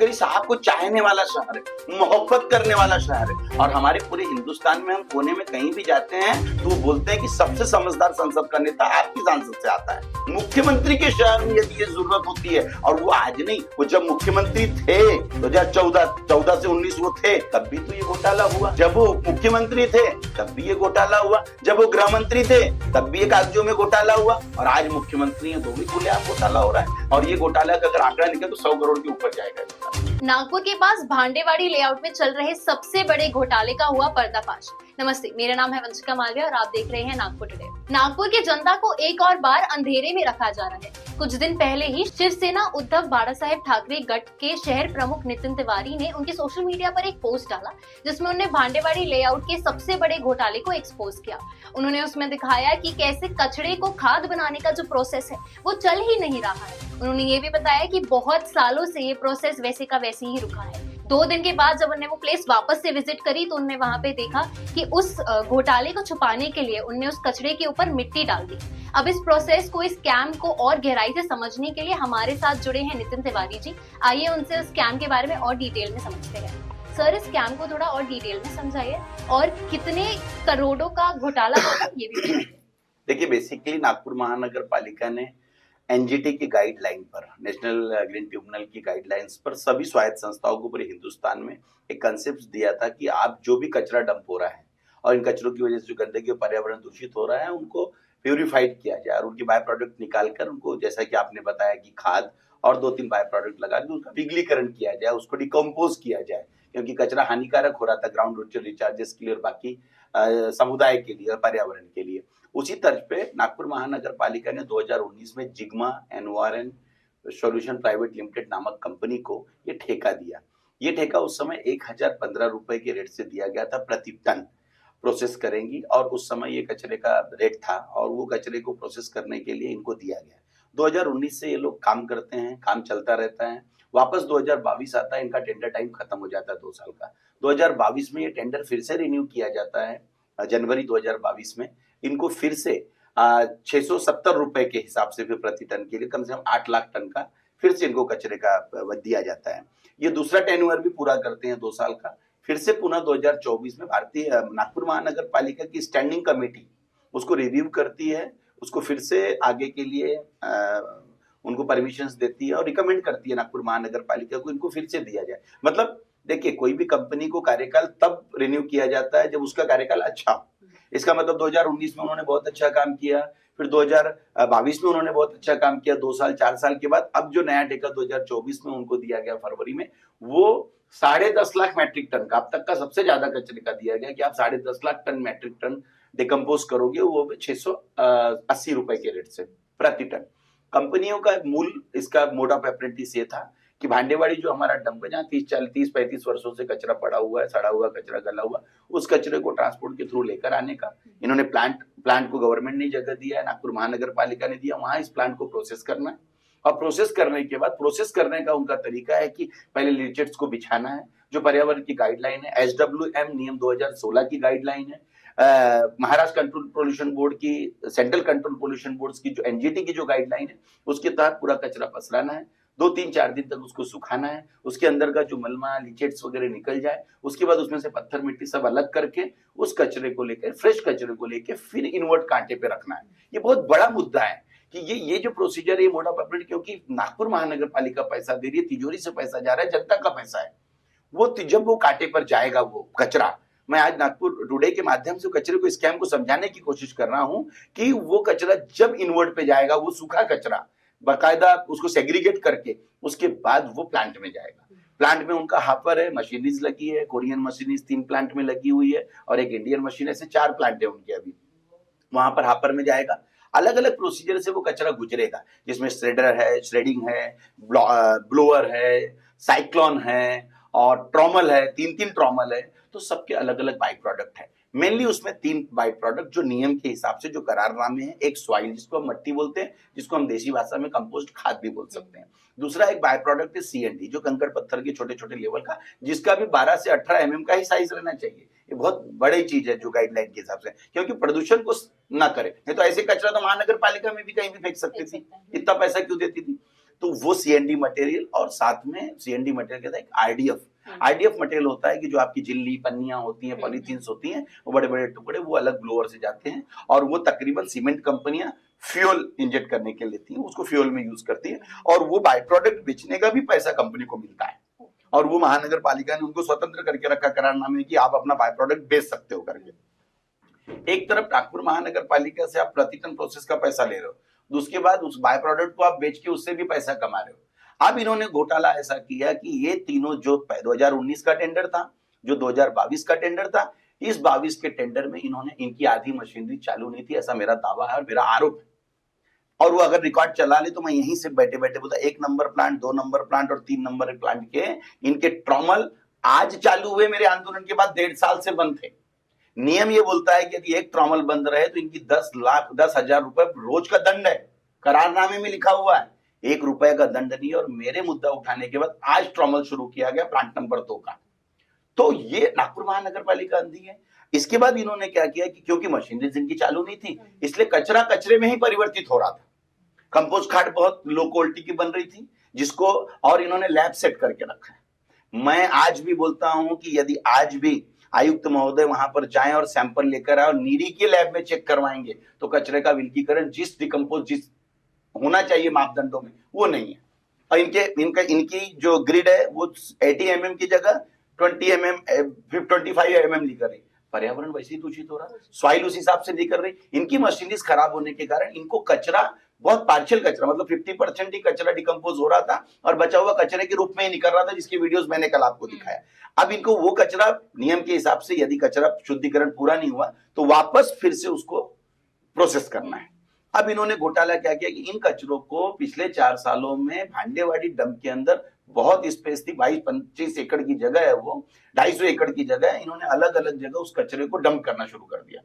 कचकरी साहब को चाहने वाला शहर है, मोहब्बत करने वाला शहर है। और हमारे पूरे हिंदुस्तान में हम कोने में कहीं भी जाते हैं तो वो बोलते हैं कि सबसे समझदार संसद का नेता आपकी सांसद से आता है। मुख्यमंत्री के शहर में यदि ये जरूरत होती है, और वो आज नहीं, वो जब मुख्यमंत्री थे 2014 से 19 वो थे तब भी तो ये घोटाला हुआ। जब वो मुख्यमंत्री थे तब भी ये घोटाला हुआ। जब वो गृह मंत्री थे तब भी ये कागजों में घोटाला हुआ। और आज मुख्यमंत्री है तो भी खुलेआम घोटाला हो रहा है। और ये घोटाला का अगर आंकड़ा निकले तो 100 करोड़ के ऊपर जाएगा। नागपुर के पास भांडेवाड़ी लेआउट में चल रहे सबसे बड़े घोटाले का हुआ पर्दाफाश। नमस्ते, मेरा नाम है वंशिका मालवीय और आप देख रहे हैं नागपुर टुडे। नागपुर की जनता को एक और बार अंधेरे में रखा जा रहा है। कुछ दिन पहले ही शिवसेना उद्धव बाला साहेब ठाकरे गठ के शहर प्रमुख नितिन तिवारी ने उनके सोशल मीडिया पर एक पोस्ट डाला जिसमें उन्होंने भांडेवाड़ी लेआउट के सबसे बड़े घोटाले को एक्सपोज किया। उन्होंने उसमें दिखाया कि कैसे कचड़े को खाद बनाने का जो प्रोसेस है वो चल ही नहीं रहा है। उन्होंने ये भी बताया कि बहुत सालों से ये प्रोसेस वैसे का वैसे ही रुका है। 2 दिन के बाद जब उन्होंने वो प्लेस वापस से विजिट करी तो उन्होंने वहां पे देखा कि उस घोटाले को छुपाने के लिए उन्होंने उस कचरे के ऊपर मिट्टी डाल दी। अब इस प्रोसेस को, इस स्कैम को और गहराई से समझने के लिए हमारे साथ जुड़े हैं नितिन तिवारी जी। आइए उनसे उस स्कैम के बारे में और डिटेल में समझते हैं। सर, इस स्कैम को थोड़ा और डिटेल में समझाइए और कितने करोड़ों का घोटाला होगा ये भी बताइए। देखिए, बेसिकली नागपुर महानगर पालिका ने एनजीटी की गाइडलाइन पर, नेशनल ग्रीन ट्रिब्यूनल की गाइडलाइंस पर सभी स्वायत्त संस्थाओं को पूरे हिंदुस्तान में एक कंसेप्ट दिया था कि आप जो भी कचरा डंप हो रहा है और इन कचरों की वजह से जो गंदगी और पर्यावरण दूषित हो रहा है उनको प्यूरिफाइड किया जाए और उनकी बाय प्रोडक्ट निकालकर उनको, जैसा कि आपने बताया कि खाद और 2-3 बाय प्रोडक्ट लगा के उसका पिघलीकरण किया जाए, उसको डिकम्पोज किया जाए, क्योंकि कचरा हानिकारक हो रहा था ग्राउंड रूट रिचार्जेस के लिए और बाकी समुदाय के लिए और पर्यावरण के लिए। उसी तर्ज पे नागपुर महानगर पालिका ने 2019 में जिग्मा एनवायरन सॉल्यूशन प्राइवेट लिमिटेड नामक कंपनी को ये ठेका दिया। ये ठेका उस समय 1015 रुपए के रेट से दिया गया था प्रति टन। प्रोसेस करेंगी और उस समय ये कचरे का रेट था और वो कचरे को प्रोसेस करने के लिए इनको दिया गया। 2019 से ये लोग काम करते हैं, काम चलता रहता है। वापस 2022 आता है, इनका टेंडर टाइम खत्म हो जाता है 2 साल का। 2022 में ये टेंडर फिर से रिन्यू किया जाता है। जनवरी 2022 में इनको फिर से 670 रुपए के हिसाब से फिर प्रति टन के लिए कम से कम 8 लाख टन का फिर से इनको कचरे का दिया जाता है। ये दूसरा टेन्योर भी पूरा करते हैं 2 साल का। फिर से पुनः 2024 में भारतीय नागपुर महानगर पालिका की स्टैंडिंग कमेटी उसको रिव्यू करती है, उसको फिर से आगे के लिए उनको परमिशंस देती है और रिकमेंड करती है नागपुर महानगर पालिका को इनको फिर से दिया जाए। मतलब देखिए, कोई भी कंपनी को कार्यकाल तब रिन्यू किया जाता है जब उसका कार्यकाल अच्छा हो। इसका मतलब 2019 में उन्होंने बहुत अच्छा काम किया, फिर 2022 में उन्होंने बहुत अच्छा काम किया, 2 साल 4 साल के बाद अब जो नया ठेका 2024 में उनको दिया गया फरवरी में, वो 10.5 लाख मैट्रिक टन का अब तक का सबसे ज्यादा कचरे का दिया गया कि आप 10.5 lakh ton metric ton decompose करोगे, वो 680 रुपए के रेट से प्रति टन। कंपनियों का मूल इसका मोड ऑफ ऑपरेटिंग ये था कि भांडेवाड़ी जो हमारा डंप है, जहाँ 30-35 वर्षों से कचरा पड़ा हुआ है, सड़ा हुआ कचरा गला हुआ, उस कचरे को ट्रांसपोर्ट के थ्रू लेकर आने का इन्होंने प्लांट को गवर्नमेंट ने जगह दिया है, नागपुर महानगर पालिका ने दिया, वहां इस प्लांट को प्रोसेस करना है। और प्रोसेस करने के बाद, प्रोसेस करने का उनका तरीका है कि पहले लीचेट्स को बिछाना है, जो पर्यावरण की गाइडलाइन है, SWM नियम 2016 की गाइडलाइन है, महाराष्ट्र कंट्रोल पोल्यूशन बोर्ड की, सेंट्रल कंट्रोल पोल्यूशन बोर्ड की जो एनजीटी की जो गाइडलाइन है उसके तहत पूरा कचरा पसराना है। 2-3-4 दिन तक उसको सुखाना है, उसके अंदर का जो मलमा लीचेट्स वगैरह निकल जाए, उसके बाद उसमें से पत्थर मिट्टी सब अलग करके उस कचरे को लेकर, फ्रेश कचरे को लेकर फिर इनवर्ट कांटे पे रखना है। ये बहुत बड़ा मुद्दा है कि ये जो प्रोसीजर है, मोड ऑफ ऑपरेटिंग, क्योंकि नागपुर महानगर पालिका पैसा दे रही है, तिजोरी से पैसा जा रहा है, जनता का पैसा है, वो जब वो कांटे पर जाएगा वो कचरा, मैं आज नागपुर टुडे के माध्यम से कचरे को, स्कैम को समझाने की कोशिश कर रहा हूं कि वो कचरा जब इनवर्ट पे जाएगा, वो सूखा कचरा बाकायदा उसको सेग्रीगेट करके उसके बाद वो प्लांट में जाएगा। प्लांट में उनका हापर है, मशीनरीज लगी है, कोरियन मशीनरीज 3 प्लांट में लगी हुई है और एक इंडियन मशीन, ऐसे 4 प्लांट है उनके। अभी वहां पर हापर में जाएगा, अलग अलग प्रोसीजर से वो कचरा गुजरेगा, जिसमें श्रेडर है, श्रेडिंग है, ब्लोअर है, साइक्लोन है और ट्रॉमल है, 3-3 ट्रॉमल है, तो सबके अलग अलग बाई प्रोडक्ट है। मेनली उसमें 3 बाई प्रोडक्ट जो नियम के हिसाब से जो करारनामे है, एक सॉइल जिसको हम मट्टी बोलते हैं, जिसको हम देसी भाषा में कंपोस्ट खाद भी बोल सकते हैं। दूसरा एक बाय प्रोडक्ट है CND, जो कंकड़ पत्थर के छोटे छोटे लेवल का, जिसका भी 12 से 18 mm का ही साइज रहना चाहिए। ये बहुत बड़ी चीज है जो गाइडलाइन के हिसाब से, क्योंकि प्रदूषण को ना करे। नहीं तो ऐसे कचरा तो महानगर पालिका में भी कहीं भी फेंक सकती थी, इतना पैसा क्यों देती थी। तो वो सीएनडी मटेरियल और साथ में सीएनडी मटेरियल के साथ एक आईडीएफ मटेरियल होता है कि जो आपकी झिल्ली पन्नियां होती हैं, पॉलीथीन्स होती हैं, वो बड़े बड़े टुकड़े वो अलग ब्लोअर से जाते हैं और वो तकरीबन सीमेंट कंपनियां फ्यूल इंजेक्ट करने के लिए लेती हैं, उसको फ्यूल में यूज करती है और वो बाय प्रोडक्ट बेचने का भी पैसा कंपनी को मिलता है और वो महानगर पालिका ने उनको स्वतंत्र करके रखा करारनामे कि आप अपना बाय प्रोडक्ट बेच सकते हो करके। एक तरफ नागपुर महानगर पालिका से आप प्रति टन प्रोसेस का पैसा ले रहे हो, उसके बाद उस बाय प्रोडक्ट को आप बेच के उससे भी पैसा कमा रहे हो। अब इन्होंने घोटाला ऐसा किया कि ये तीनों जो 2019 का टेंडर था, जो 2022 का टेंडर था, इस 22 के टेंडर में इन्होंने इनकी आधी मशीनरी चालू नहीं थी, ऐसा मेरा दावा है और मेरा आरोप है। और वो अगर रिकॉर्ड चला ले तो मैं यहीं से बैठे बैठे बोलता 1 नंबर प्लांट, 2 नंबर प्लांट और 3 नंबर प्लांट के इनके ट्रॉमल आज चालू हुए, मेरे आंदोलन के बाद 1.5 साल से बंद थे। नियम ये बोलता है कि यदि एक ट्रॉमल बंद रहे तो इनकी 10,10,000 रुपए रोज का दंड है, करारनामे में लिखा हुआ है, 1 रुपए का दंड नहीं। और मेरे मुद्दा उठाने के बाद आज ट्रॉमल शुरू किया गया प्लांट नंबर 2 का। तो ये नागपुर महानगर पालिका अंधी है। इसके बाद इन्होंने क्या किया कि क्योंकि मशीनरी इनकी चालू नहीं थी, इसलिए कचरा कचरे में ही परिवर्तित हो रहा था। कंपोस्ट खाद बहुत लो क्वालिटी की बन रही थी, जिसको और इन्होंने लैब सेट करके रखा है। मैं आज भी बोलता हूं कि यदि आज भी आयुक्त महोदय वहां पर जाएं और सैंपल लेकर आए और नीरी के लैब में चेक करवाएंगे तो कचरे का विलगीकरण जिस डिकम्पोज जिस होना चाहिए मापदंडों में वो नहीं है। और इनकी जो ग्रिड है वो 80 mm की जगह 25 mm लिख रही। पर्यावरण वैसे ही दूषित हो रहा, सॉइल उस हिसाब से नहीं कर रही। इनकी मशीनरीज खराब होने के कारण इनको कचरा बहुत पार्शियल कचरा, मतलब 50% ही कचरा डिकम्पोज हो रहा था और बचा हुआ कचरे के रूप में ही निकल रहा था, जिसकी वीडियोस मैंने कल आपको दिखाया। अब इनको वो कचरा नियम के हिसाब से यदि कचरा शुद्धिकरण पूरा नहीं हुआ तो वापस फिर से उसको प्रोसेस करना है। अब इन्होंने घोटाला क्या किया कि इन कचरों को पिछले 4 सालों में भांडेवाड़ी डंप के अंदर बहुत स्पेस थी, 22-25 एकड़ की जगह है, वो 250 एकड़ की जगह है, इन्होंने अलग अलग जगह उस कचरे को डंप करना शुरू कर दिया।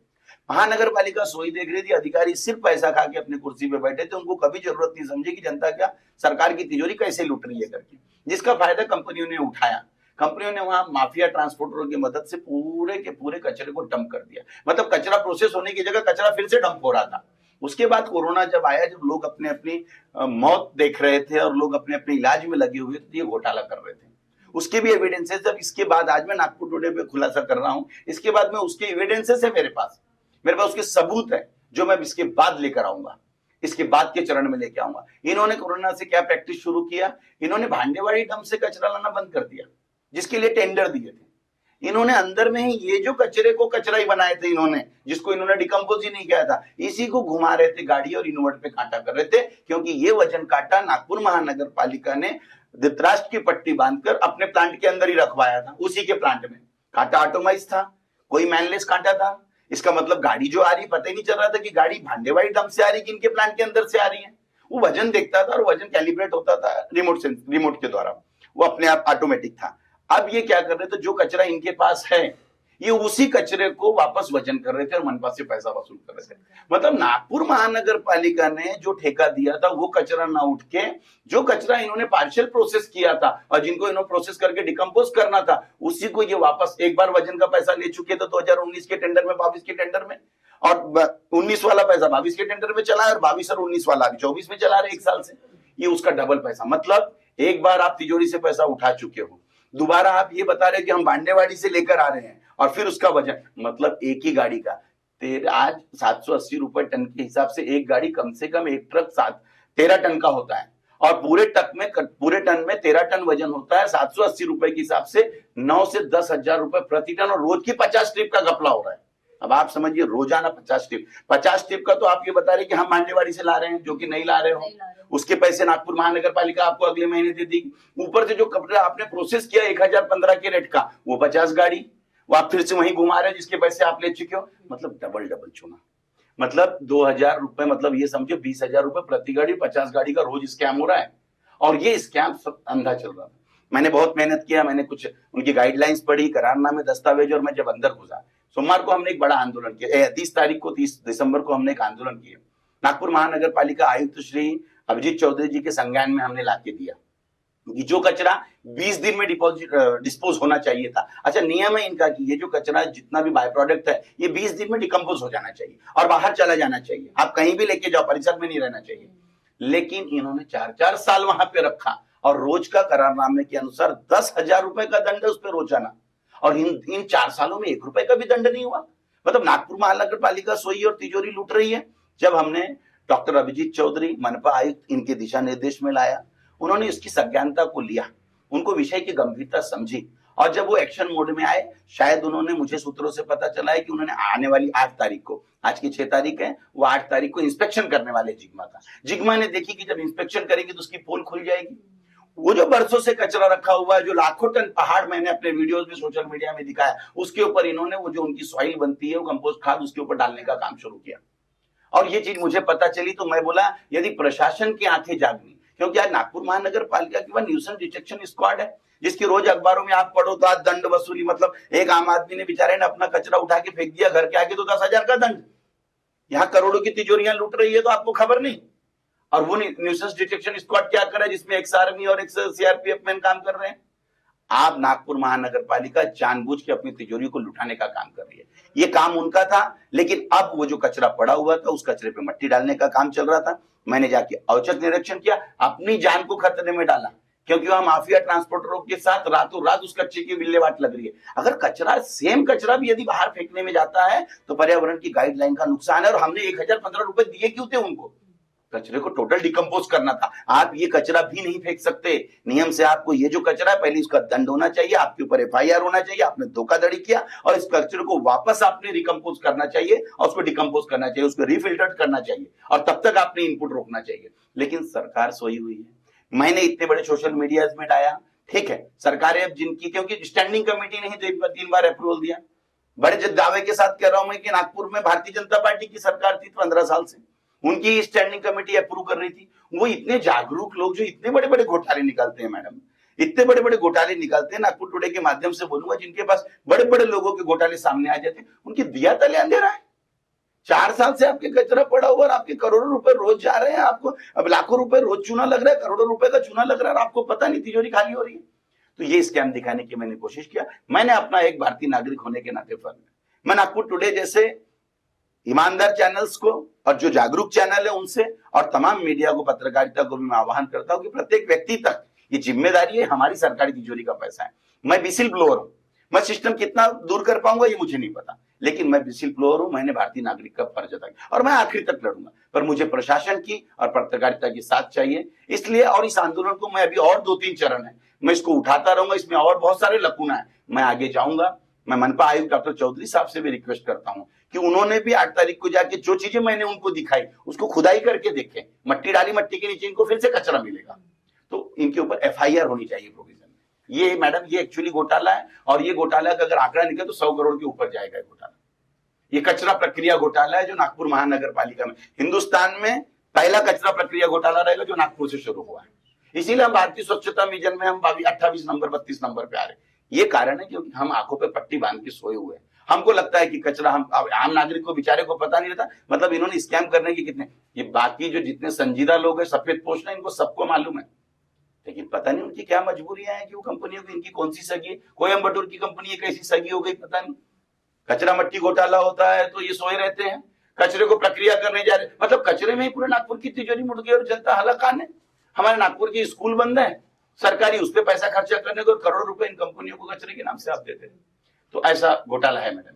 महानगर पालिका सोई देख रही थी, अधिकारी सिर्फ पैसा खा के अपने कुर्सी पे बैठे थे, उनको कभी जरूरत नहीं समझी कि जनता क्या सरकार की तिजोरी कैसे लूट रही है करके, जिसका फायदा कंपनियों ने उठाया। कंपनियों ने वहां माफिया ट्रांसपोर्टरों की मदद से पूरे के पूरे कचरे को डंप कर दिया। मतलब कचरा प्रोसेस होने की जगह कचरा फिर से डंप हो रहा था। उसके बाद कोरोना जब आया, जब लोग अपने अपनी मौत देख रहे थे और लोग अपने अपने इलाज में लगे हुए थे, तो ये घोटाला कर रहे थे। उसके भी एविडेंसेस जब इसके बाद आज मैं नागपुर टुडे पे खुलासा कर रहा हूं, इसके बाद में उसके एविडेंसेस है मेरे पास उसके सबूत है जो मैं इसके बाद लेकर आऊंगा, इसके बाद के चरण में लेकर आऊंगा। इन्होंने कोरोना से क्या प्रैक्टिस शुरू किया, इन्होंने भांडेवाड़ी डंप से कचरा लाना बंद कर दिया, जिसके लिए टेंडर दिए थे। इन्होंने अंदर में ही ये जो कचरे को कचरा ही बनाए थे इन्होंने, जिसको इन्होंने डिकम्पोज ही नहीं किया था, इसी को घुमा रहे थे गाड़ी और इनवर्ट पे कांटा कर रहे थे, क्योंकि ये वजन कांटा नागपुर महानगर पालिका ने धृतराष्ट्र की पट्टी बांधकर अपने प्लांट के अंदर ही रखवाया था। उसी के प्लांट में कांटा ऑटोमाइज था, कोई मैनलेस कांटा था। इसका मतलब गाड़ी जो आ रही पता ही नहीं चल रहा था कि गाड़ी भांडेवाड़ी डंप से आ रही कि इनके प्लांट के अंदर से आ रही है। वो वजन देखता था और वजन कैलिब्रेट होता था रिमोट के द्वारा, वो अपने आप ऑटोमेटिक था। अब ये क्या कर रहे थे, जो कचरा इनके पास है ये उसी कचरे को वापस वजन कर रहे थे और मनपा से पैसा वसूल कर रहे थे। मतलब नागपुर महानगर पालिका ने जो ठेका दिया था वो कचरा ना उठ के, जो कचरा इन्होंने पार्शियल प्रोसेस किया था और जिनको इन्होंने प्रोसेस करके डिकम्पोज करना था, उसी को ये वापस एक बार वजन का पैसा ले चुके थे 2019 के टेंडर में, 22 के टेंडर में, और 19 वाला पैसा 22 के टेंडर में चला है और 22 और 19 वाला 24 में चला रहे 1 साल से। ये उसका डबल पैसा, मतलब एक बार आप तिजोरी से पैसा उठा चुके हो, दोबारा आप ये बता रहे कि हम भांडेवाड़ी से लेकर आ रहे हैं और फिर उसका वजन, मतलब एक ही गाड़ी का आज 780 रुपए टन के हिसाब से एक गाड़ी कम से कम एक ट्रक 13 टन का होता है और पूरे टन में 13 टन वजन होता है। 780 रुपए के हिसाब से 9 से 10,000 रुपए प्रति टन और रोज की 50 ट्रिप का घपला हो रहा है। अब आप समझिए रोजाना 50 ट्रिप का तो आप ये बता रहे कि हम भांडेवाड़ी से ला रहे हैं, जो कि नहीं ला रहे हो। उसके पैसे नागपुर महानगर पालिका आपको अगले महीने दे देगी। ऊपर से जो कपड़ा आपने प्रोसेस किया 1015 के रेट का, वो 50 गाड़ी वो आप फिर से वहीं घुमा रहे हैं जिसके पैसे आप ले चुके हो। मतलब डबल चुना, मतलब 2,000 रुपए, मतलब ये समझो 20,000 रुपए प्रति गाड़ी, 50 गाड़ी का रोज स्कैम हो रहा है। और ये स्कैम सब अंधा चल रहा था। मैंने बहुत मेहनत किया, मैंने कुछ उनकी गाइडलाइंस पढ़ी, करारनामे, दस्तावेज, और मैं जब अंदर घुसा, सोमवार को हमने एक बड़ा आंदोलन किया। 30 दिसंबर को हमने एक आंदोलन किया। नागपुर महानगर पालिका आयुक्त श्री अभिजीत चौधरी जी के संज्ञान में हमने लाके दिया कि जो कचरा 20 दिन में डिस्पोज होना चाहिए था। अच्छा, नियम है इनका कि ये जो कचरा जितना भी बाय प्रोडक्ट है ये 20 दिन में डिकम्पोज हो जाना चाहिए और बाहर चला जाना चाहिए। आप कहीं भी लेके जाओ, परिसर में नहीं रहना चाहिए। लेकिन इन्होंने 4-4 साल वहां पे रखा और रोज का करारनामे के अनुसार 10,000 रुपए का दंड है उस पर रोजाना। और इन 4 सालों में 1 रुपए का भी दंड नहीं हुआ। मतलब नागपुर महानगर पालिका सोई और तिजोरी लूट रही है। जब हमने डॉक्टर अभिजीत चौधरी मनपा आयुक्त इनके दिशा निर्देश में लाया, उन्होंने इसकी संज्ञानता को लिया, उनको विषय की गंभीरता समझी और जब वो एक्शन मोड में आए, शायद उन्होंने, मुझे सूत्रों से पता चला है कि उन्होंने आने वाली 8 तारीख को, आज की 6 तारीख है, वो 8 तारीख को इंस्पेक्शन करने वाले जिग्मा का। जिग्मा ने देखी कि जब इंस्पेक्शन करेगी तो उसकी पोल खुल जाएगी। वो जो बरसों से कचरा रखा हुआ है, जो लाखों टन पहाड़ मैंने अपने वीडियोस में सोशल मीडिया में दिखाया, उसके ऊपर इन्होंने वो जो उनकी सॉइल बनती है, वो कंपोस्ट खाद, उसके ऊपर डालने का काम शुरू किया। और ये चीज मुझे पता चली तो मैं बोला यदि प्रशासन की आंखें जागनी, क्योंकि आज नागपुर महानगर पालिका के पास न्यूसेंस डिटेक्शन स्क्वाड है, जिसकी रोज अखबारों में आप पढ़ो तो आज दंड वसूली, मतलब एक आम आदमी ने बेचारे ने अपना कचरा उठा के फेंक दिया घर के आगे तो 10,000 का दंड। यहाँ करोड़ों की तिजोरियां लूट रही है तो आपको खबर नहीं। और वो न्यूसेंस डिटेक्शन स्क्वाड क्या कर रहा है, जिसमें एक्स आर्मी और एक्स सीआरपीएफ मैन काम कर रहे हैं। आप नागपुर महानगर पालिका जानबूझ के अपनी तिजोरी को लुटाने का काम कर रही है। ये काम उनका था, लेकिन अब वो जो कचरा पड़ा हुआ था उस कचरे पे मट्टी डालने का काम चल रहा था। मैंने जाके औचक निरीक्षण किया, अपनी जान को खतरे में डाला, क्योंकि वहां माफिया ट्रांसपोर्टरों के साथ रातों रात उस कचरे की विल्लेवाट लग रही है। अगर कचरा, सेम कचरा भी यदि बाहर फेंकने में जाता है तो पर्यावरण की गाइडलाइन का नुकसान है। और हमने 1,015 रुपए दिए क्यों थे उनको? कचरे को टोटल डिकम्पोज करना था। आप ये कचरा भी नहीं फेंक सकते। नियम से आपको ये जो कचरा है पहले इसका दंड होना चाहिए, आपके ऊपर एफआईआर होना चाहिए, आपने धोखाधड़ी किया और इस कचरे को वापस आपने रिकम्पोज करना चाहिए और उसको डिकम्पोज करना चाहिए, उसको रिफिल्टर्ड करना चाहिए और तब तक आपने इनपुट रोकना चाहिए। लेकिन सरकार सोई हुई है। मैंने इतने बड़े सोशल मीडिया में डाया, ठीक है, सरकारें अब जिनकी, क्योंकि स्टैंडिंग कमेटी ने ही 3 बार अप्रूवल दिया। बड़े दावे के साथ कह रहा हूं मैं कि नागपुर में भारतीय जनता पार्टी की सरकार थी 15 साल से, उनकी स्टैंडिंग कमेटी अप्रूव कर रही थी। वो इतने जागरूक लोग जो इतने बड़े बड़े घोटाले निकालते हैं मैडम, इतने बड़े बड़े घोटाले निकालते हैं, नागपुर टुडे के माध्यम से बोलूंगा, जिनके पास बड़े बड़े लोगों के घोटाले सामने आ जाते हैं, उनकी दिया तले अंधेरा है। 4 साल से आपके कचरा पड़ा हुआ और आपके करोड़ों रुपए रोज जा रहे हैं, आपको अब लाखों रुपए रोज चूना लग रहा है, करोड़ों रुपए का चूना लग रहा है और आपको पता नहीं, तिजोरी खाली हो रही है। तो ये स्कैम दिखाने की मैंने कोशिश किया। मैंने अपना एक भारतीय नागरिक होने के नाते फर्ज, मैं नागपुर टुडे जैसे ईमानदार चैनल्स को और जो जागरूक चैनल है उनसे और तमाम मीडिया को, पत्रकारिता को भी मैं आह्वान करता हूं कि प्रत्येक व्यक्ति तक ये जिम्मेदारी है, हमारी सरकारी तिजोरी का पैसा है। मैं विसिल ब्लोअर हूं, मैं सिस्टम कितना दूर कर पाऊंगा ये मुझे नहीं पता, लेकिन मैं विसिल ब्लोअर हूं, मैंने भारतीय नागरिक का फर्ज अदा किया और मैं आखिर तक लड़ूंगा। पर मुझे प्रशासन की और पत्रकारिता की साथ चाहिए, इसलिए। और इस आंदोलन को मैं अभी और 2-3 चरण है, मैं इसको उठाता रहूंगा, इसमें और बहुत सारे लकुना है, मैं आगे जाऊंगा। मैं मनपा आयुक्त डॉक्टर चौधरी साहब से भी रिक्वेस्ट करता हूं कि उन्होंने भी 8 तारीख को जाके जो चीजें मैंने उनको दिखाई उसको खुदाई करके देखें। मट्टी डाली, मट्टी के नीचे इनको फिर से कचरा मिलेगा, तो इनके ऊपर एफआईआर होनी चाहिए प्रोविजन में। ये मैडम, ये एक्चुअली घोटाला है और ये घोटाला का अगर आंकड़ा निकले तो 100 करोड़ के ऊपर जाएगा घोटाला। ये कचरा प्रक्रिया घोटाला है जो नागपुर महानगर पालिका में, हिंदुस्तान में पहला कचरा प्रक्रिया घोटाला रहेगा जो नागपुर से शुरू हुआ है। इसीलिए हम भारतीय स्वच्छता मिशन में हम 28 नंबर 32 नंबर पे आ रहे हैं। ये कारण है क्योंकि हम आंखों पे पट्टी बांध के सोए हुए हैं। हमको लगता है कि कचरा, हम आम नागरिक को बेचारे को पता नहीं रहता। मतलब इन्होंने स्कैम करने के कितने, ये बाकी जो जितने संजीदा लोग हैं, सफेद पोश है, इनको सबको मालूम है, लेकिन पता नहीं उनकी क्या मजबूरियां हैं कि वो कंपनियों की, इनकी कौन सी सगी है। कोयम्बटूर की कंपनी कैसी सगी हो गई पता नहीं। कचरा मट्टी घोटाला होता है तो ये सोए रहते हैं, कचरे को प्रक्रिया करने जा रहे, मतलब कचरे में ही पूरे नागपुर की तिजोरी मुड़ गई और जनता हलाकान है। हमारे नागपुर के स्कूल बंद है, सरकारी उस पर पैसा खर्चा करने को करोड़ों रुपए इन कंपनियों को कचरे के नाम से आप देते हैं। तो ऐसा घोटाला है मैडम।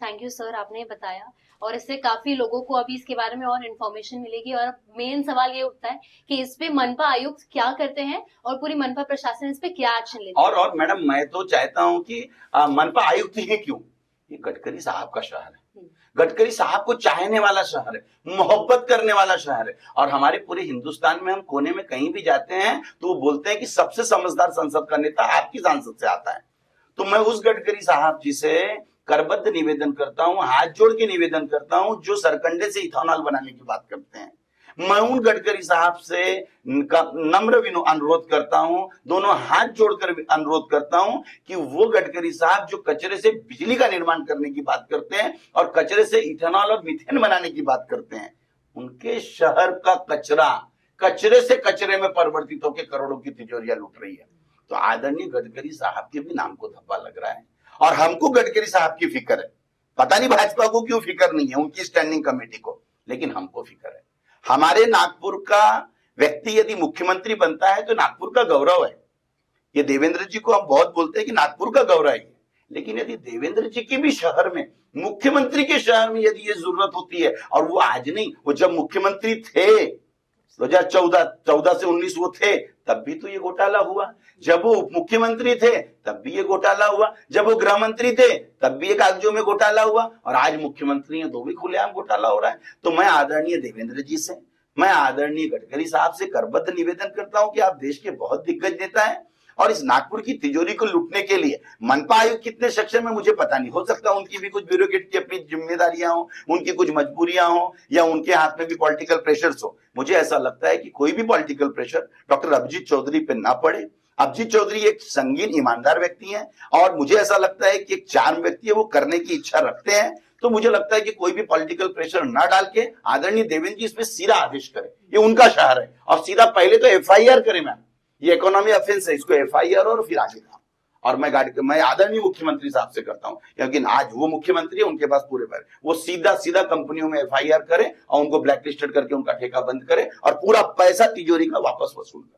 थैंक यू सर, आपने बताया और इससे काफी लोगों को अभी इसके बारे में और इन्फॉर्मेशन मिलेगी। और मेन सवाल ये उठता है कि इस पे मनपा आयुक्त क्या करते हैं और पूरी मनपा प्रशासन इस पे क्या एक्शन लेता है। और मैडम, मैं तो चाहता हूं कि मनपा आयुक्त ही क्यों, ये गडकरी साहब का शहर है, गडकरी साहब को चाहने वाला शहर है, मोहब्बत करने वाला शहर है। और हमारे पूरे हिंदुस्तान में हम कोने में कहीं भी जाते हैं तो वो बोलते हैं कि सबसे समझदार संसद का नेता आपकी सांसद से आता है। तो मैं उस गडकरी साहब जी से करबद्ध निवेदन करता हूं, हाथ जोड़ के निवेदन करता हूं, जो सरकंडे से इथेनॉल बनाने की बात करते हैं। मैं उन गडकरी साहब से नम्र अनुरोध करता हूं, दोनों हाथ जोड़कर अनुरोध करता हूं कि वो गडकरी साहब जो कचरे से बिजली का निर्माण करने की बात करते हैं और कचरे से इथेनॉल और मीथेन बनाने की बात करते हैं, उनके शहर का कचरा कचरे से कचरे में परिवर्तित होकर करोड़ों की तिजोरियां लूट रही है। तो आदरणीय गडकरी साहब के भी नाम को धब्बा लग रहा है और हमको गडकरी साहब की फिक्र है। पता नहीं भाजपा को क्यों फिक्र नहीं है, उनकी स्टैंडिंग कमेटी को, लेकिन हमको फिक्र है। हमारे नागपुर का व्यक्ति यदि मुख्यमंत्री बनता है तो नागपुर का गौरव है। ये देवेंद्र जी को हम बहुत बोलते हैं कि नागपुर का गौरव है, लेकिन यदि देवेंद्र जी के भी शहर में, मुख्यमंत्री के शहर में यदि ये जरूरत होती है, और वो आज नहीं, वो जब मुख्यमंत्री थे 2014 से 19 वो थे, तब भी तो ये घोटाला हुआ। जब वो उप मुख्यमंत्री थे तब भी ये घोटाला हुआ। जब वो गृह मंत्री थे तब भी ये कागजों में घोटाला हुआ, और आज मुख्यमंत्री है तो भी खुलेआम घोटाला हो रहा है। तो मैं आदरणीय देवेंद्र जी से, मैं आदरणीय गडकरी साहब से करबद्ध निवेदन करता हूं कि आप देश के बहुत दिग्गज नेता हैं, और इस नागपुर की तिजोरी को लूटने के लिए मनपा आयुक्त कितने सक्षम है मुझे पता नहीं, हो सकता उनकी भी कुछ ब्यूरोक्रेट की अपनी जिम्मेदारियां हो, उनकी कुछ मजबूरियां हो, या उनके हाथ में भी पॉलिटिकल प्रेशर्स हो। मुझे ऐसा लगता है कि कोई भी political pressure doctor Abhijit Chaudhary पे ना पड़े। अभिजीत चौधरी एक संगीन ईमानदार व्यक्ति हैं, और मुझे ऐसा लगता है कि एक चार्म व्यक्ति है, वो करने की इच्छा रखते हैं। तो मुझे लगता है कि कोई भी पॉलिटिकल प्रेशर ना डाल के आदरणीय देवेंद्र जी इसमें सीधा आदेश करें। ये उनका शहर है, और सीधा पहले तो एफआईआर करें मैम, ये इकोनॉमी ऑफेंस है, इसको एफआईआर और फिर आगे काम। और मैं आदरणीय मुख्यमंत्री साहब से करता हूं, क्योंकि आज वो मुख्यमंत्री है, उनके पास पूरे पैर, वो सीधा कंपनियों में एफआईआर करें और उनको ब्लैकलिस्टेड करके उनका ठेका बंद करें और पूरा पैसा तिजोरी का वापस वसूल करें।